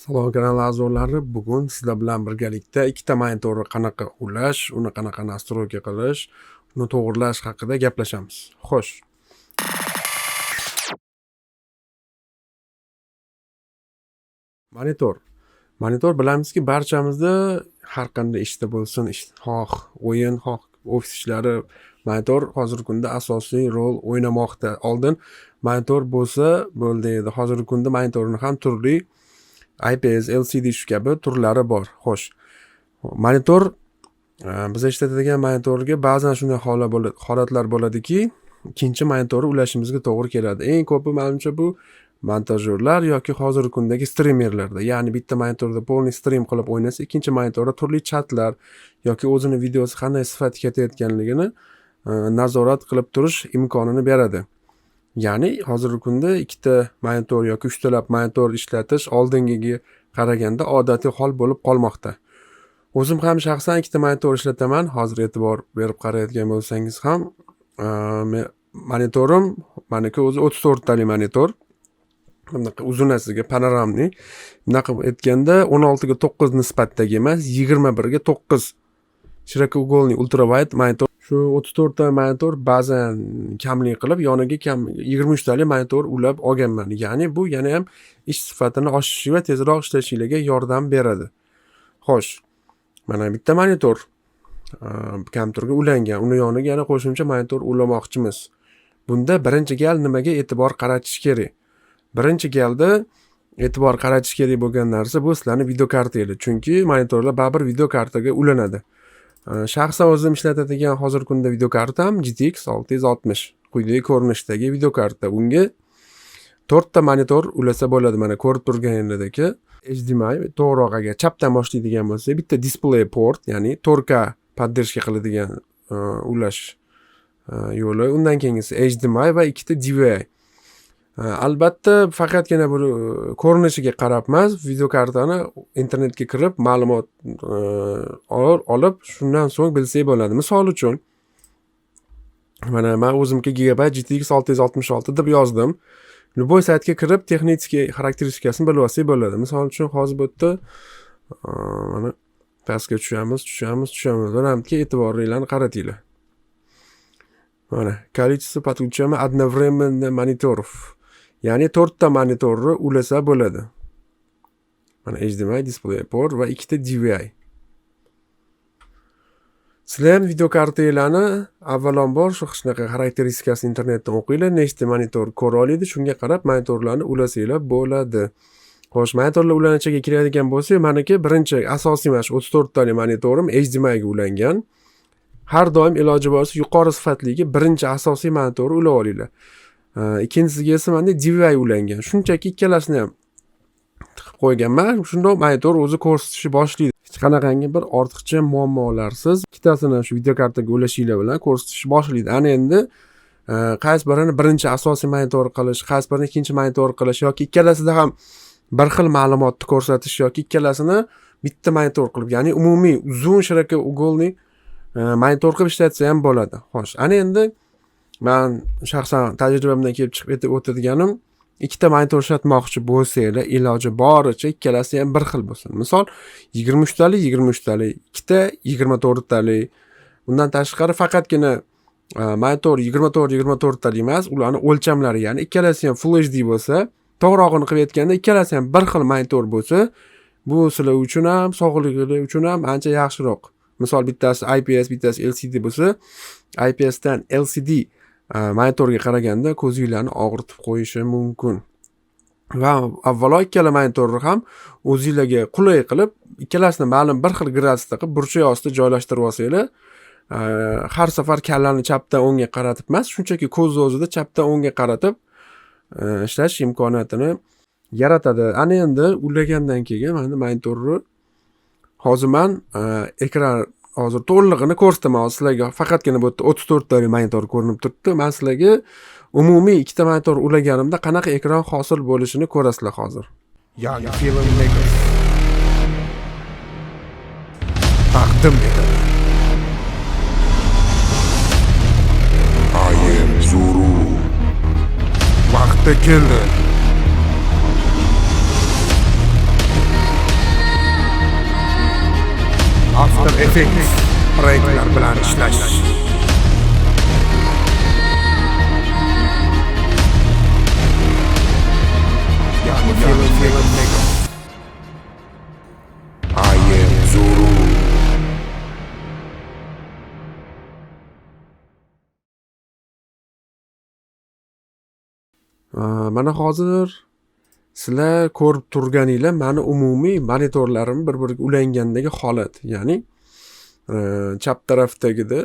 Salom kanal a'zolari, bugun sizlar bilan birgalikda ikkita monitorni qanaqa ulash, uni qanaqa nastroyka qilish, uni to'g'irlash haqida gaplashamiz. Xo'sh. Monitor bilamizki, barchamizda har qanday ishda bo'lsin, xoh o'yin, xoh ofis ishlari, monitor hozirgi kunda asosiy rol o'ynamoqda. Oldin monitor bo'lsa bo'ldi edi. Hozirgi kunda monitorni ham turli IPS, LCD shu kabi turlari bor. Xo'sh. Monitor biz ishlatadigan monitorga ba'zan shunday holatlar bo'ladiki, ikkinchi monitorni ulashimizga to'g'ri keladi. Eng ko'pi menimcha bu montajyorlar yoki hozirgi kundagi streamerlarda, ya'ni bitta monitorda polniy stream qilib o'ynasa, ikkinchi monitorda turli chatlar yoki o'zini videosi qanday sifat ketayotganligini nazorat qilib turish imkonini beradi. Ya'ni hozirgi kunda ikkita monitor yoki uchtalab monitor ishlatish oldingiga qaraganda odatiy hol bo'lib qolmoqda. O'zim ham shaxsan ikkita monitor ishlataman. Hozir e'tibor berib qarayotgan bo'lsangiz ham, monitorim meniki o'zi 34 tali monitor. Bunaqa uzunasiga panoramli. Bunaqa aytganda 16 ga 9 nisbatdagi emas, 21 ga 9 shirokouгольный ultrawide monitor. Shu 34 ta monitor ba'zan kamlik qilib yoniga 23 tali monitor ulab olganman. Ya'ni bu yana ham ish sifatini oshishi va tezroq ishlashiga yordam beradi. Xo'sh. Mana bitta monitor kompyuterga ulangan. Uni yoniga yana qo'shimcha monitor ulamoqchimiz. Bunda birinchi gal nimaga e'tibor qaratish kerak? Birinchi galda e'tibor qaratish kerak bo'lgan narsa bu sizlarning videokartangiz. Chunki monitorlar baribir videokartaga ulanadi. Shaxsan o'zim ishlatadigan hozirgi kunda videokartam GTX 660 quyidagi ko'rinishdagi videokarta. Unga 4 ta monitor ulasa bo'ladi. Mana ko'rib turganingizdek HDMI to'g'roq agar chapdan boshlaydigan bo'lsa, bitta display port, ya'ni 4K поддержка qiladigan ulash yo'li. Undan keyingisi HDMI va ikkita DVI. Albatta faqatgina bu ko'rinishiga qarab emas, videokartani internetga kirib ma'lumot olib, shundan so'ng bilsak bo'ladi. Misol uchun, mana men o'zimga gigabayt GTX 666 deb yozdim. Любой saytga kirib texnik xarakteristikasini bilib olsak bo'ladi. Misol uchun hozir bu yerda mana pastga tushamiz. Bularga e'tiboringlarni qaratinglar. Mana количество подключения одновременно мониторов. Ya'ni 4 ta monitorni ulasa bo'ladi. Mana HDMI display port va ikkita DVI. Sizlar ham videokartalarni avvalambor shu shunaqa xarakteristikasini internetdan o'qinglar, nechta monitor ko'ra oladi, shunga qarab monitorlarni ulasanglar bo'ladi. Xo'sh, monitorlar ulanishiga kiradigan bo'lsak, meniki birinchi asosiy mana shu 34 tali monitorim HDMI ga ulangan. Har doim iloji bo'lsa yuqori sifatligi birinchi asosiy monitorni ulab olinglar. Ikkinchisiga esa menda DVI ulangan. Shunchaki ikkalasini ham tiqib qo'yganman. Shundoq monitor o'zi ko'rsatishni boshlaydi. Hech qanaqangi bir ortiqcha muammolarsiz ikkitasini shu videokartaga ulashinglar bilan ko'rsatishni boshlaydi. Ana endi qaysi birini birinchi asosiy monitor qilish, qaysi birini ikkinchi monitor qilish yoki ikkalasida ham bir xil ma'lumotni ko'rsatish yoki ikkalasini bitta monitor qilib, ya'ni umumiy uzun shirokouгольный monitor qilib ishlatsa ham bo'ladi. Xo'sh, ana endi men shaxsan tajribamdan kelib chiqib o'tadiganim, ikkita monitor ishlatmoqchi bo'lsanglar, iloji boricha ikkalasi ham bir xil bo'lsin. Misol 23 tali, ikkita 24 tali. Bundan tashqari faqatgina monitor 24 tali emas, ularning o'lchamlari, ya'ni ikkalasi ham Full HD bo'lsa, to'g'rog'ini qilib aytganda ikkalasi ham bir xil monitor bo'lsa, bu sizlar uchun ham, sog'lig'ingiz uchun ham ancha yaxshiroq. Misol bittasi IPS, bittasi LCD bo'lsa, IPS dan LCD monitorga qaraganda ko'zinglarni og'ritib qo'yishi mumkin. Va avvalo ikkala monitorni ham o'zingizlarga qulay qilib, ikkalasini ma'lum bir xil gradusda qilib burchak ostida joylashtirib olsanglar, har safar kallani chapdan o'ngga qaratib emas, shunchaki ko'z o'zida chapdan o'ngga qaratib ishlash imkoniyatini yaratadi. Ana endi ulagandan keyin mana monitorni hozir men ekran hozir to'lig'ini ko'rsataman sizlarga. Faqatgina bu yerda 34 tali monitor ko'rinib turibdi. Men sizlarga umumiy ikkita monitor ulaganimda qanaqa ekran hosil bo'lishini ko'rasizlar hozir. Yangi film makers taqdim etadi. ZO'RU vaqti keldi. effekt proyektlar bilan ishlash. Yani film NIKO. ZO'RU. Mana hozir sizlar ko'rib turganinglar mani umumiy monitorlarim bir-biriga ulangandagi holat. Ya'ni chap tarafdagida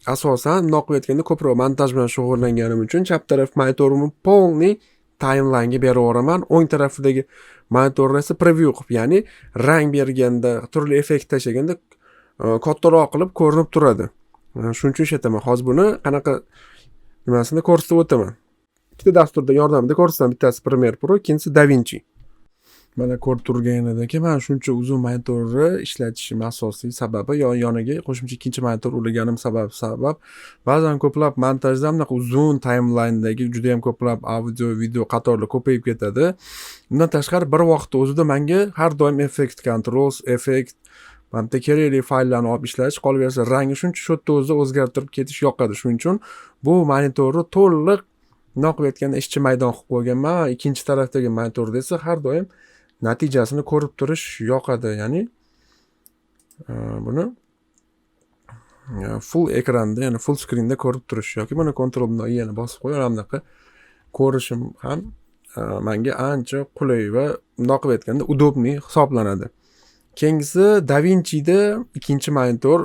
asosan bundoq aytganda ko'proq montaj bilan shug'ullanganim uchun chap taraf monitorimni полный timeline ga berib yuboraman. O'ng tarafidagi monitorni esa preview qilib, ya'ni rang berganda, turli effekt tashlaganda kattaroq qilib ko'rinib turadi. Shuning uchun ishlataman. Hozir buni qanaqa nimasini ko'rsatib o'taman. Ikkita dasturda yordamida ko'rsataman. Bittasi Premiere Pro, ikkinchisi DaVinci. Mana ko'rib turganinglardek, men shuncha uzun monitorni ishlatishim asosiy sababi yoniga qo'shimcha ikkinchi monitor ulaganim sabab ba'zan ko'plab montajda bunaqa uzun timeline'dagi juda ham ko'plab audio, video qatorlar ko'payib ketadi. Bundan tashqari bir vaqtda o'zida menga har doim effect controls, effekt mana kerakli fayllarni olib ishlash, qolaversa rangi shuncha shodda o'zida o'zgartirib ketish yoqadi. Shuning uchun bu monitorni to'liq noqib aytganda ishchi maydon qilib qo'yganman. Ikkinchi tarafdagi monitorda esa har doim natijasini ko'rib turish yoqadi. Ya'ni buni full ekranda, ya'ni full screenda ko'rib turish yoki mana kontrol bilan yana bosib qo'yib bunaqa ko'rishim ham menga ancha qulay va noqib aytganda udobniy hisoblanadi. Keyingisi DaVinci'da ikkinchi monitor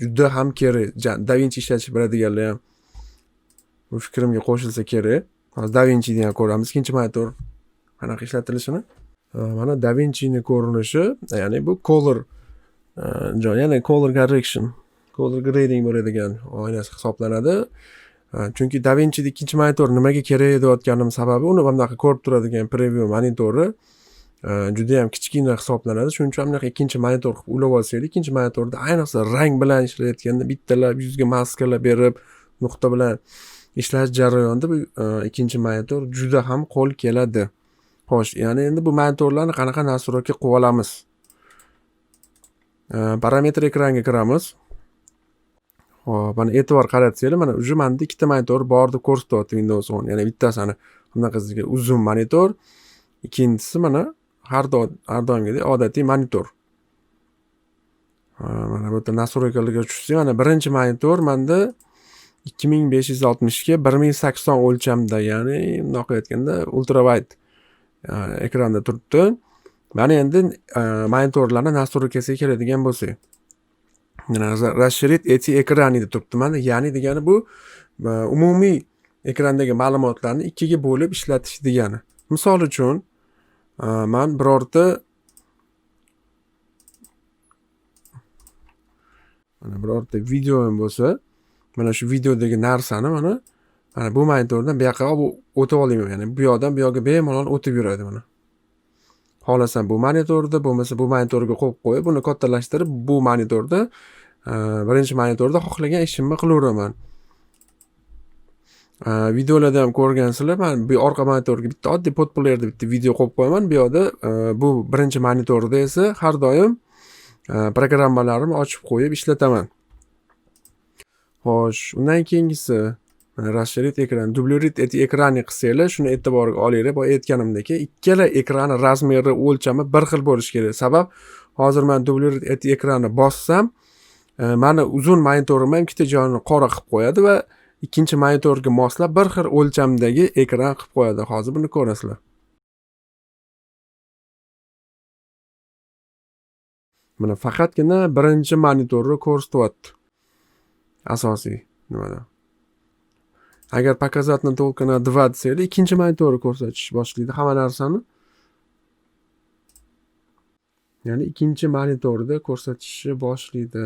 juda ham kerak. DaVinci ishlatish biladiganlar ham bu fikrimga qo'shilsa kerak. Hozir DaVinci'ni ham ko'ramiz. Ikkinchi monitor qanaqa ishlatilishini. Mana DaVinci'ni ko'rinishi, ya'ni bu color ya'ni color correction, color grading bo'ladigan oynasi hisoblanadi. Chunki DaVinci'da ikkinchi monitor nimaga kerak deyotganim sababi uni bunaqa ko'rib turadigan preview monitori juda ham kichkina hisoblanadi. Shuning uchun bunaqa ikkinchi monitor qilib ulab olsaydik, ikkinchi monitorda ayniqsa rang bilan ishlayotganda bittalab yuzga maskalar berib, nuqta bilan ishlash jarayonida bu ikkinchi monitor juda ham qo'l keladi. Xo'sh, ya'ni endi bu monitorlarni qanaqa nastroyka qilib olamiz? Parametr ekranga kiramiz. Hop, mana e'tibor qaratsanglar, mana uje menda ikkita monitor bor deb ko'rsatyapti Windows 10. Ya'ni bittasi bunaqa uzun monitor, ikkinchisi mana har doimgidek odatiy monitor. Mana bu yerda nastroykalarga tushsak, mana birinchi monitor menda 2560 ga 1080 o'lchamda, ya'ni bundoq aytganda ultrawide ekranda turibdi. Mana endi monitorlarni nastroykasiga keladigan bo'lsak, mana расширить эти экраны deb turibdi. Mana ya'ni degani bu umumiy ekrandagi ma'lumotlarni ikkiga bo'lib ishlatish degani. Misol uchun men birorta video ham bo'lsa, mana shu videodagi narsani mana bu monitordan bu yoqqa o'tib olayman. Ya'ni bu yoqdan bu yoqqa bemalol o'tib yuradi mana. Xohlasam bu monitorda, bo'lmasa bu monitorga qo'yib qo'yib, buni kattalashtirib bu monitorda, birinchi monitorda xohlagan ishimni qilaveraman. Videolarda ham ko'rgansizlar, men bu orqa monitorga bitta oddiy podplayerda bitta video qo'yib qo'yaman. Bu yoqda bu birinchi monitorda esa har doim programmalarimni ochib qo'yib ishlataman. Xo'sh, undan keyingisi расширить ekran, dublyurit ekrani qilsanglar, shuni e'tiborga olinglar. Bu aytganimdek, ikkala ekranning razmeri, o'lchami bir xil bo'lishi kerak. Sabab hozir men dublyurit ekranni bossam, meni uzun monitorim ham ikkita joyini qora qilib qo'yadi va ikkinchi monitorga moslab bir xil o'lchamdagi ekran qilib qo'yadi. Hozir buni ko'rasizlar. Mana faqatgina birinchi monitorni ko'rsatyapti. Asosiy nimada. Agar показатni только на 2 desanglar, ikkinchi monitorni ko'rsatish boshlaydi hamma narsani. Ya'ni ikkinchi monitorda ko'rsatishni boshlaydi.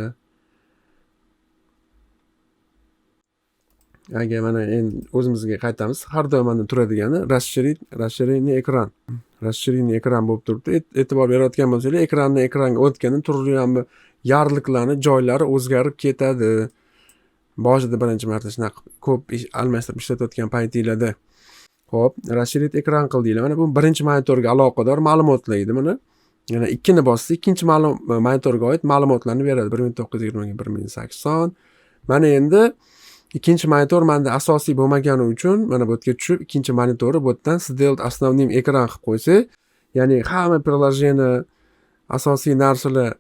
Agar mana endi o'zimizga qaytamiz, har doim menda turadigani расширение ekran. Расширение ekran bo'lib turibdi. E'tibor berayotgan bo'lsanglar, ekranga o'tganda turli yarliqlarni joylari o'zgarib ketadi. Boshida birinchi marta shunaqa ko'p almashtirib ishlatayotgan paytinglarda. Xo'p, расширить ekran qildinglar. Mana bu birinchi monitorga aloqador ma'lumotlar edi. Mana Yana 2 ni bossa ikkinchi monitorga oid ma'lumotlarni beradi. 1920 Mana endi ikkinchi monitor menda asosiy bo'lmagani uchun mana bu yerga tushib ikkinchi monitorni bu yerdan сделать основным ekran qilib qo'ysak, ya'ni hamma приложение asosiy narsalar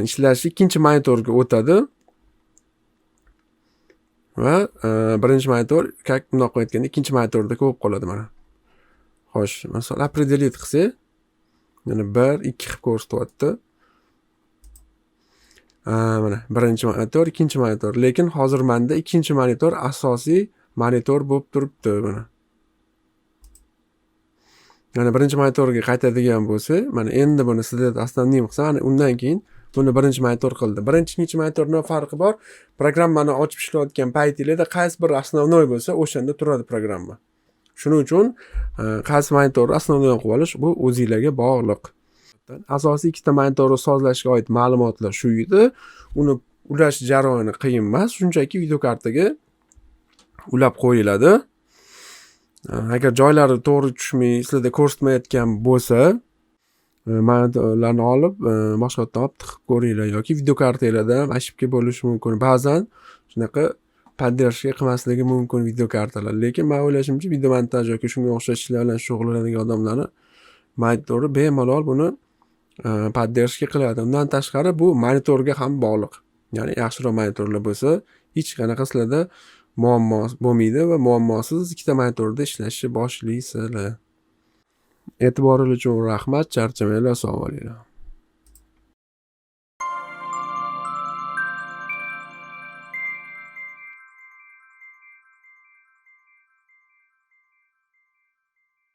ishlashi ikkinchi monitorga o'tadi. Va birinchi monitor как bundoq aytganda ikkinchi monitorda bo'lib qoladi mana. Xo'sh, masalan, определить qilsak, yana 1, 2 qilib ko'rsatyapti. Mana birinchi monitor, ikkinchi monitor. Lekin hozir menda ikkinchi monitor asosiy monitor bo'lib turibdi mana. Mana birinchi monitorga qaytadigan bo'lsa, mana endi buni sizlar основным qilsa, mana undan keyin buni birinchi monitor qildi. Birinchi, ikkinchi monitorning farqi bor. Programmani ochib ishlayotgan paytingizda qaysi bir основной bo'lsa, o'shanda turadi programma. Shuning uchun qaysi monitorni основной qilib olish bu o'zingizlarga bog'liq. Asosiy ikkita monitorni sozlashga oid ma'lumotlar shu edi. Uni ulash jarayoni qiyin emas, shunchaki videokartaga ulab qo'yiladi. Agar joylari to'g'ri tushmay, sizlarda ko'rsatmayotgan bo'lsa, monitorlarni olib, boshqa yerdan olib tiqib ko'ringlar yoki videokartalarda ham ошибка bo'lishi mumkin. Ba'zan shunaqa поддержка qilmasligi mumkin videokartalar. Lekin men o'ylashimcha, video montaj yoki shunga o'xshash ishlar bilan shug'ullanadigan odamlarni monitori bemalol buni поддержка qiladi. Undan tashqari bu monitorga ham bog'liq. Ya'ni yaxshiroq monitorlar bo'lsa, hech qanaqa sizlarda muammo bo'lmaydi va muammosiz ikkita monitorda ishlashni boshlaysizlar. E'tiboringiz uchun rahmat. Charchamanglar, assalomu alaykum.